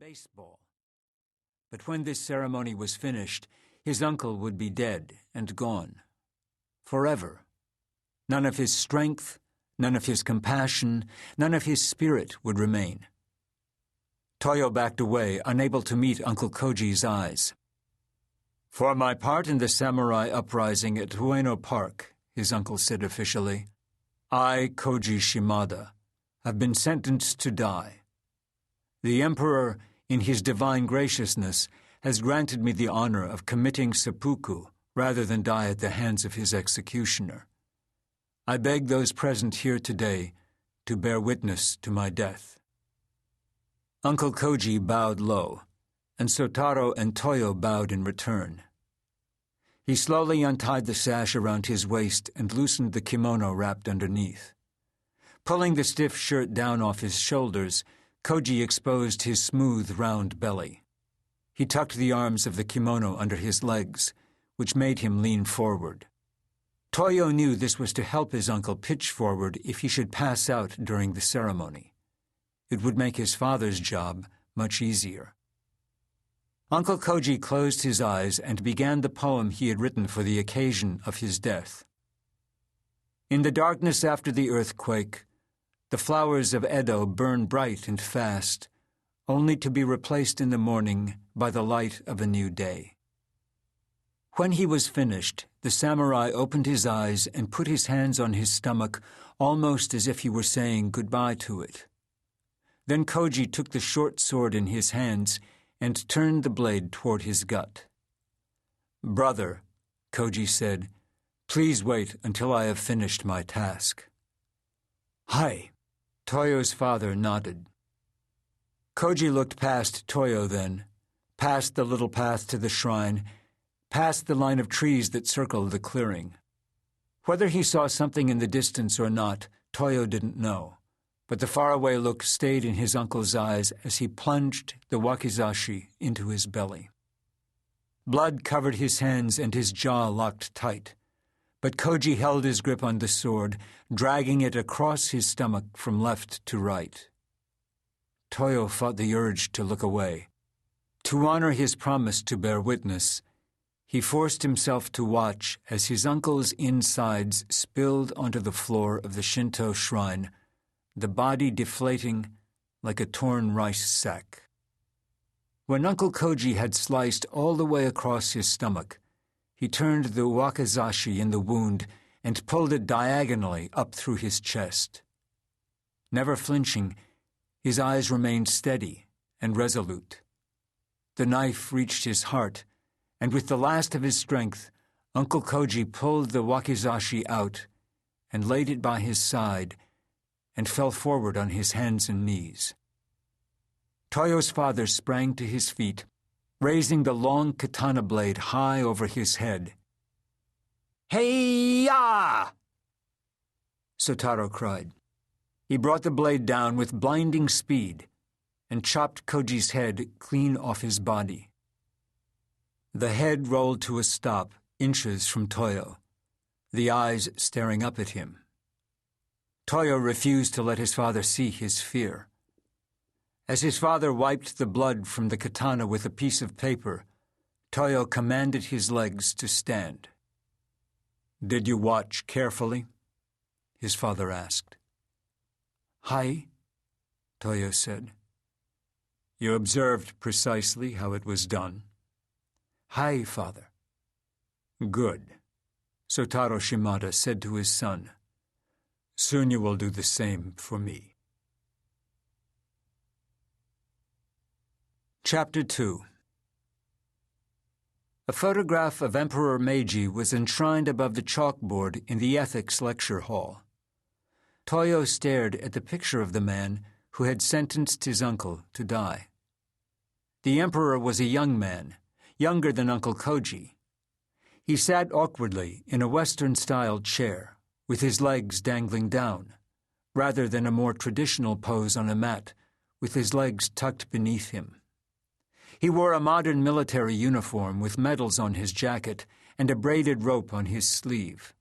baseball. But when this ceremony was finished, his uncle would be dead and gone. Forever. None of his strength, none of his compassion, none of his spirit would remain. Toyo backed away, unable to meet Uncle Koji's eyes. "For my part in the samurai uprising at Ueno Park," his uncle said officially, "I, Koji Shimada, have been sentenced to die. The Emperor, in his divine graciousness, has granted me the honor of committing seppuku rather than die at the hands of his executioner. I beg those present here today to bear witness to my death." Uncle Koji bowed low, and Sotaro and Toyo bowed in return. He slowly untied the sash around his waist and loosened the kimono wrapped underneath. Pulling the stiff shirt down off his shoulders, Koji exposed his smooth, round belly. He tucked the arms of the kimono under his legs, which made him lean forward. Toyo knew this was to help his uncle pitch forward if he should pass out during the ceremony. It would make his father's job much easier. Uncle Koji closed his eyes and began the poem he had written for the occasion of his death. In the darkness after the earthquake, the flowers of Edo burn bright and fast, only to be replaced in the morning by the light of a new day. When he was finished, the samurai opened his eyes and put his hands on his stomach, almost as if he were saying goodbye to it. Then Koji took the short sword in his hands and turned the blade toward his gut. "Brother," Koji said, "please wait until I have finished my task." "Hai." Toyo's father nodded. Koji looked past Toyo then, past the little path to the shrine, past the line of trees that circled the clearing. Whether he saw something in the distance or not, Toyo didn't know, but the faraway look stayed in his uncle's eyes as he plunged the wakizashi into his belly. Blood covered his hands and his jaw locked tight, but Koji held his grip on the sword, dragging it across his stomach from left to right. Toyo fought the urge to look away. To honor his promise to bear witness, he forced himself to watch as his uncle's insides spilled onto the floor of the Shinto shrine, the body deflating like a torn rice sack. When Uncle Koji had sliced all the way across his stomach, he turned the wakizashi in the wound and pulled it diagonally up through his chest. Never flinching, his eyes remained steady and resolute. The knife reached his heart, and with the last of his strength, Uncle Koji pulled the wakizashi out and laid it by his side and fell forward on his hands and knees. Toyo's father sprang to his feet, raising the long katana blade high over his head. "Hey-ya!" Sotaro cried. He brought the blade down with blinding speed and chopped Koji's head clean off his body. The head rolled to a stop, inches from Toyo, the eyes staring up at him. Toyo refused to let his father see his fear. As his father wiped the blood from the katana with a piece of paper, Toyo commanded his legs to stand. "Did you watch carefully?" his father asked. "Hai," Toyo said. "You observed precisely how it was done?" "Hai, father." "Good," Sotaro Shimada said to his son. "Soon you will do the same for me." Chapter 2. A photograph of Emperor Meiji was enshrined above the chalkboard in the ethics lecture hall. Toyo stared at the picture of the man who had sentenced his uncle to die. The emperor was a young man, younger than Uncle Koji. He sat awkwardly in a Western-style chair, with his legs dangling down, rather than a more traditional pose on a mat, with his legs tucked beneath him. He wore a modern military uniform with medals on his jacket and a braided rope on his sleeve.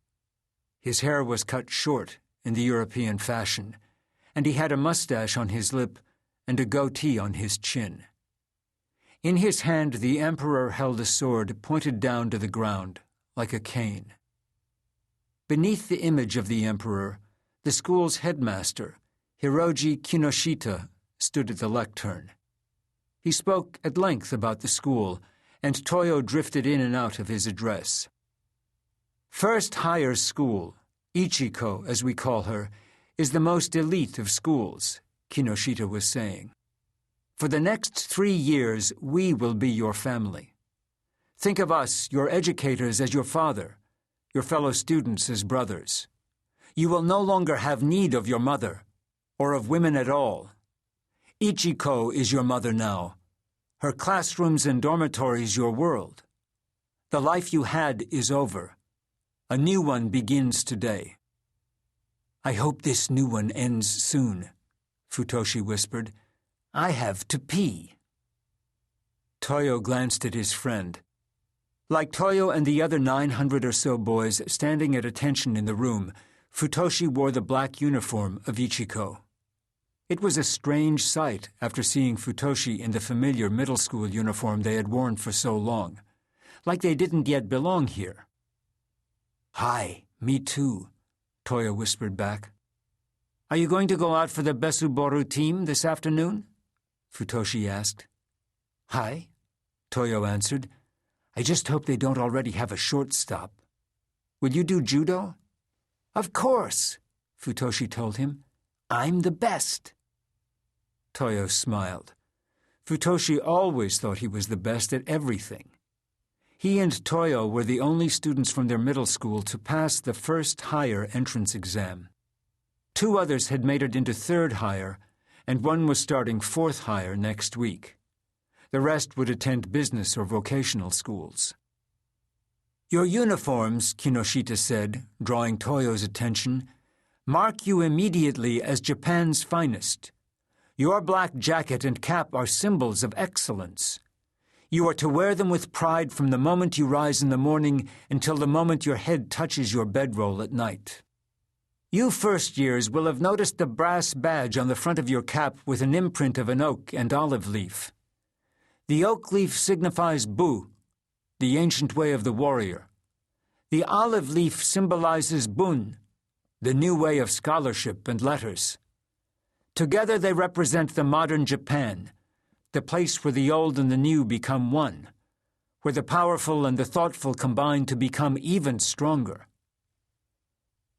His hair was cut short in the European fashion, and he had a mustache on his lip and a goatee on his chin. In his hand the emperor held a sword pointed down to the ground, like a cane. Beneath the image of the emperor, the school's headmaster, Hiroji Kinoshita, stood at the lectern. He spoke at length about the school, and Toyo drifted in and out of his address. First higher school, Ichiko as we call her, is the most elite of schools, Kinoshita was saying. For the next 3 years, we will be your family. Think of us, your educators, as your father, your fellow students as brothers. You will no longer have need of your mother, or of women at all. Ichiko is your mother now. Her classrooms and dormitories your world. The life you had is over. A new one begins today. I hope this new one ends soon, Futoshi whispered. I have to pee. Toyo glanced at his friend. Like Toyo and the other 900 or so boys standing at attention in the room, Futoshi wore the black uniform of Ichiko. It was a strange sight after seeing Futoshi in the familiar middle school uniform they had worn for so long, like they didn't yet belong here. Hi, me too, Toyo whispered back. Are you going to go out for the Besuboru team this afternoon? Futoshi asked. Hi, Toyo answered. I just hope they don't already have a shortstop. Will you do judo? Of course, Futoshi told him. I'm the best. Toyo smiled. Futoshi always thought he was the best at everything. He and Toyo were the only students from their middle school to pass the first higher entrance exam. 2 others had made it into 3rd higher, and one was starting 4th higher next week. The rest would attend business or vocational schools. Your uniforms, Kinoshita said, drawing Toyo's attention, mark you immediately as Japan's finest. Your black jacket and cap are symbols of excellence. You are to wear them with pride from the moment you rise in the morning until the moment your head touches your bedroll at night. You first years will have noticed the brass badge on the front of your cap with an imprint of an oak and olive leaf. The oak leaf signifies Bu, the ancient way of the warrior. The olive leaf symbolizes Bun, the new way of scholarship and letters. Together they represent the modern Japan, the place where the old and the new become one, where the powerful and the thoughtful combine to become even stronger.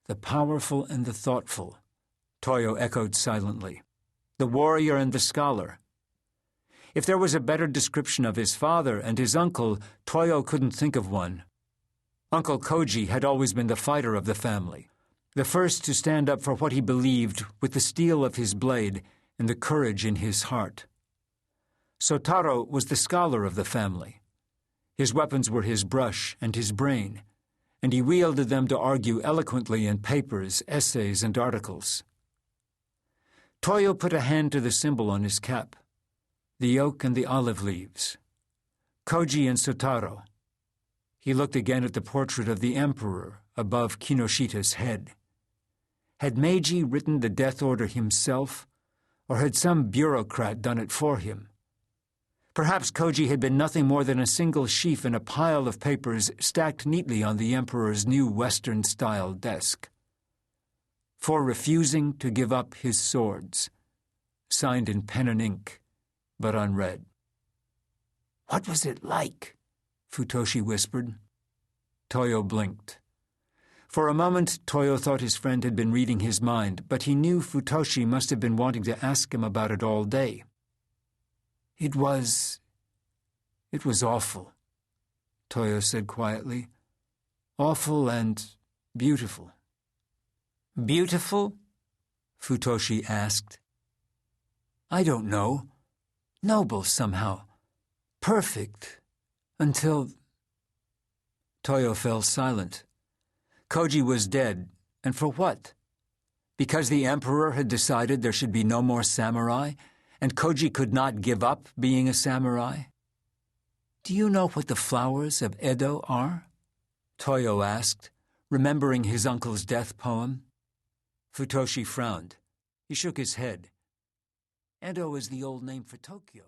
The powerful and the thoughtful, Toyo echoed silently. The warrior and the scholar. If there was a better description of his father and his uncle, Toyo couldn't think of one. Uncle Koji had always been the fighter of the family, the first to stand up for what he believed with the steel of his blade and the courage in his heart. Sotaro was the scholar of the family. His weapons were his brush and his brain, and he wielded them to argue eloquently in papers, essays, and articles. Toyo put a hand to the symbol on his cap, the oak and the olive leaves. Koji and Sotaro. He looked again at the portrait of the emperor above Kinoshita's head. Had Meiji written the death order himself, or had some bureaucrat done it for him? Perhaps Koji had been nothing more than a single sheaf in a pile of papers stacked neatly on the emperor's new Western-style desk. For refusing to give up his swords, signed in pen and ink, but unread. What was it like? Futoshi whispered. Toyo blinked. For a moment, Toyo thought his friend had been reading his mind, but he knew Futoshi must have been wanting to ask him about it all day. It was awful, Toyo said quietly. Awful and beautiful. Beautiful? Futoshi asked. I don't know. Noble somehow. Perfect. Until... Toyo fell silent. Koji was dead, and for what? Because the emperor had decided there should be no more samurai, and Koji could not give up being a samurai? Do you know what the flowers of Edo are? Toyo asked, remembering his uncle's death poem. Futoshi frowned. He shook his head. Edo is the old name for Tokyo.